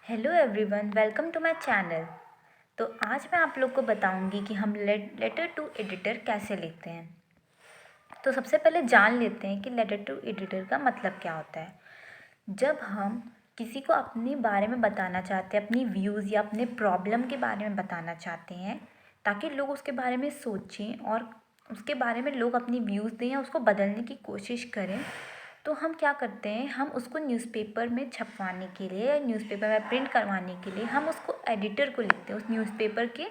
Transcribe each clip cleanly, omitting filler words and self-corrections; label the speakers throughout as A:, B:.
A: Hello everyone, welcome to my channel. तो आज मैं आप लोग को बताऊंगी कि हम लेटर टू एडिटर कैसे लिखते हैं। तो सबसे पहले जान लेते हैं कि लेटर टू एडिटर का मतलब क्या होता है। जब हम किसी को अपने बारे में बताना चाहते हैं, अपनी व्यूज़ या अपने प्रॉब्लम के बारे में बताना चाहते हैं, ताकि लोग उसके बारे में सोचें और उसके बारे में लोग अपनी व्यूज़ दें या उसको बदलने की कोशिश करें, तो हम क्या करते हैं, हम उसको न्यूज़पेपर में छपवाने के लिए या न्यूज़पेपर में प्रिंट करवाने के लिए हम उसको एडिटर को लिखते हैं। उस न्यूज़पेपर के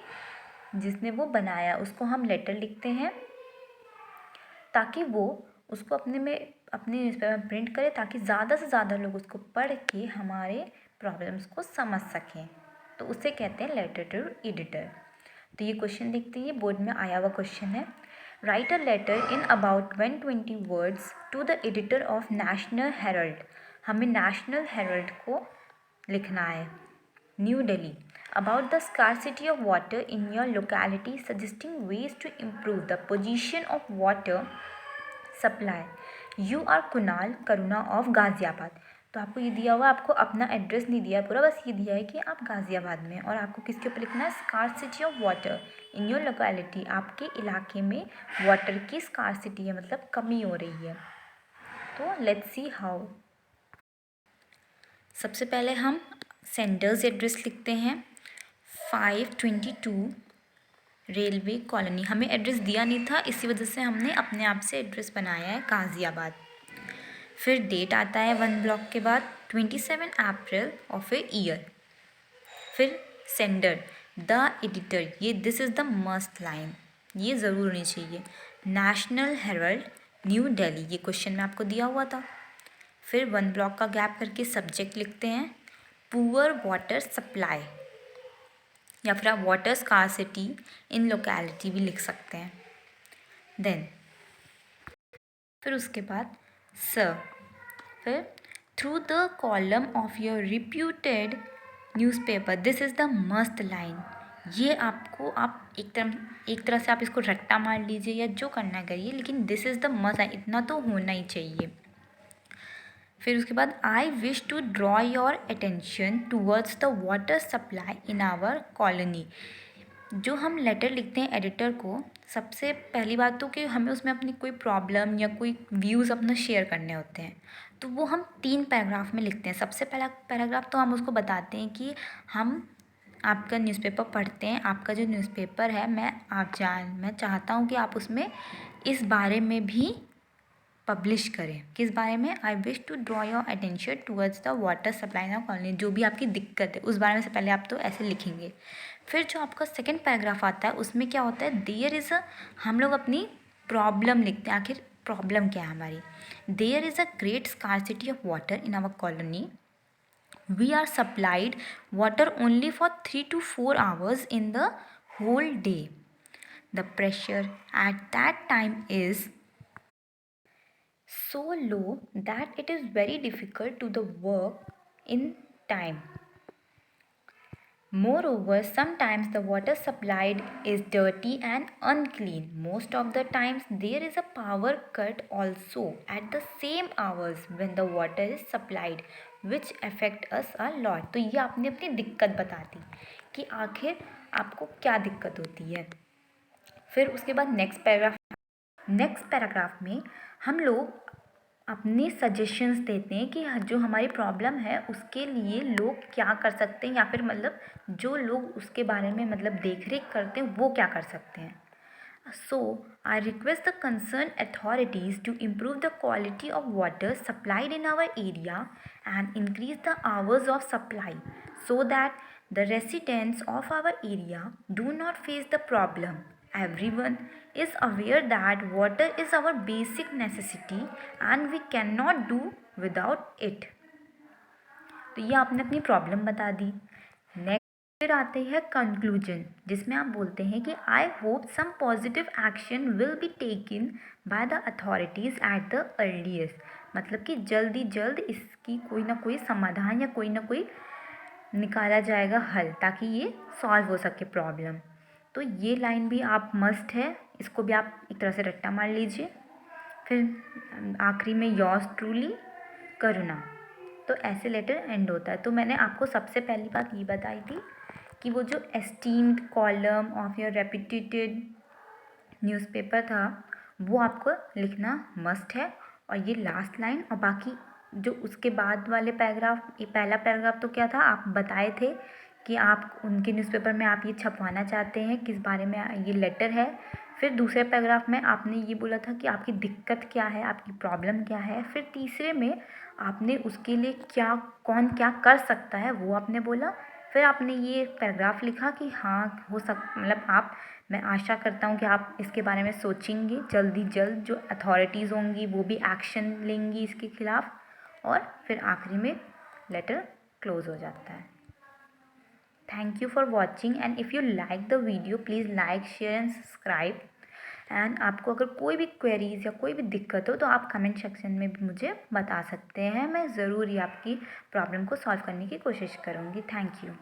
A: जिसने वो बनाया उसको हम लेटर लिखते हैं, ताकि वो उसको अपने न्यूज़पेपर में प्रिंट करे, ताकि ज़्यादा से ज़्यादा लोग उसको पढ़ के हमारे प्रॉब्लम्स को समझ सकें। तो उसे कहते हैं लेटर टू एडिटर। तो ये क्वेश्चन देखते हैं, बोर्ड में आया हुआ क्वेश्चन है। Write a letter in about 120 words to the editor of National Herald. हमें नेशनल हेरल्ड को लिखना है, New Delhi, about the scarcity of water in your locality, suggesting ways to improve the position of water supply. You are Kunal Karuna of Ghaziabad. तो आपको ये दिया हुआ, आपको अपना एड्रेस नहीं दिया पूरा, बस ये दिया है कि आप गाज़ियाबाद में, और आपको किसके ऊपर लिखना है, scarcity of water in your locality. आपके इलाके में वाटर की स्कार्सिटी है, मतलब कमी हो रही है। तो लेट्स सी हाउ। सबसे पहले हम सेंडर्स एड्रेस लिखते हैं, 522 रेलवे कॉलोनी। हमें एड्रेस दिया नहीं था, इसी वजह से हमने अपने आप से एड्रेस बनाया है गाज़ियाबाद। फिर डेट आता है 1 ब्लॉक के बाद, 27 अप्रैल ऑफ ए ईयर। फिर सेंडर द एडिटर, ये this is the must line, ये ज़रूर होनी चाहिए। नेशनल हेरल्ड न्यू दिल्ली, ये क्वेश्चन में आपको दिया हुआ था। फिर 1 ब्लॉक का गैप करके सब्जेक्ट लिखते हैं, पुअर वाटर सप्लाई, या फिर आप वाटर स्कार्सिटी इन लोकेलिटी भी लिख सकते हैं। देन फिर उसके बाद सर, फिर through the column of your reputed newspaper, this is the must line. ये आपको, आप एक तरह से आप इसको रट्टा मार लीजिए या जो करना करिए, लेकिन this is the must line, इतना तो होना ही चाहिए। फिर उसके बाद I wish to draw your attention towards the water supply in our colony. जो हम लेटर लिखते हैं एडिटर को, सबसे पहली बात तो कि हमें उसमें अपनी कोई प्रॉब्लम या कोई व्यूज़ अपना शेयर करने होते हैं, तो वो हम 3 पैराग्राफ में लिखते हैं। सबसे पहला पैराग्राफ तो हम उसको बताते हैं कि हम आपका न्यूज़पेपर पढ़ते हैं, आपका जो न्यूज़पेपर है, मैं चाहता हूँ कि आप उसमें इस बारे में भी पब्लिश करें। किस बारे में, I wish to draw your attention towards the water supply in colony, जो भी आपकी दिक्कत है उस बारे में से पहले आप तो ऐसे लिखेंगे। फिर जो आपका सेकंड पैराग्राफ आता है, उसमें क्या होता है, देयर इज़ अ, हम लोग अपनी प्रॉब्लम लिखते हैं, आखिर प्रॉब्लम क्या है हमारी। There is a great scarcity of water in our colony, we are supplied water only for 3 to 4 hours in the whole day. The pressure at that time is so low that it is very difficult to the work in time. Moreover, sometimes the water supplied is dirty and unclean. Most of the times there is a power cut also at the same hours when the water is supplied, which affect us a lot. तो ये आपने अपनी दिक्कत बता दी कि आखिर आपको क्या दिक्कत होती है। फिर उसके बाद नेक्स्ट पैराग्राफ में हम लोग अपने सजेशंस देते हैं कि जो हमारी प्रॉब्लम है उसके लिए लोग क्या कर सकते हैं, या फिर मतलब जो लोग उसके बारे में मतलब देख रेख करते हैं वो क्या कर सकते हैं। So, I request the concerned authorities to improve the quality of water supplied in our area and increase the hours of supply so that the residents of our area do not face the problem. Everyone is aware that water is our basic necessity and we cannot do without it. तो ये आपने अपनी problem बता दी। Next फिर आते हैं conclusion, जिसमें आप बोलते हैं कि I hope some positive action will be taken by the authorities at the earliest, मतलब कि जल्दी जल्द इसकी कोई ना कोई समाधान या कोई ना कोई निकाला जाएगा हल, ताकि ये सॉल्व हो सके प्रॉब्लम। तो ये लाइन भी आप मस्ट है, इसको भी आप एक तरह से रट्टा मार लीजिए। फिर आखिरी में योर्स ट्रूली करुणा। तो ऐसे लेटर एंड होता है। तो मैंने आपको सबसे पहली बात ये बताई थी कि वो जो esteemed column of your reputed newspaper था वो आपको लिखना मस्ट है, और ये लास्ट लाइन और बाकी जो उसके बाद वाले पैराग्राफ, ये पहला पैराग्राफ तो क्या था, आप बताए थे कि आप उनके न्यूज़पेपर में आप ये छपवाना चाहते हैं, किस बारे में ये लेटर है। फिर दूसरे पैराग्राफ में आपने ये बोला था कि आपकी दिक्कत क्या है, आपकी प्रॉब्लम क्या है। फिर तीसरे में आपने उसके लिए कौन क्या कर सकता है वो आपने बोला। फिर आपने ये पैराग्राफ लिखा कि हाँ हो मतलब मैं आशा करता हूँ कि आप इसके बारे में सोचेंगे, जल्द जो अथॉरिटीज़ होंगी वो भी एक्शन लेंगी इसके खिलाफ़, और फिर आखिरी में लेटर क्लोज हो जाता है। Thank you for watching, and if you like the video please like, share and subscribe. And आपको अगर कोई भी क्वेरीज़ या कोई भी दिक्कत हो तो आप कमेंट सेक्शन में भी मुझे बता सकते हैं। मैं ज़रूर ही आपकी प्रॉब्लम को सॉल्व करने की कोशिश करूँगी। Thank you.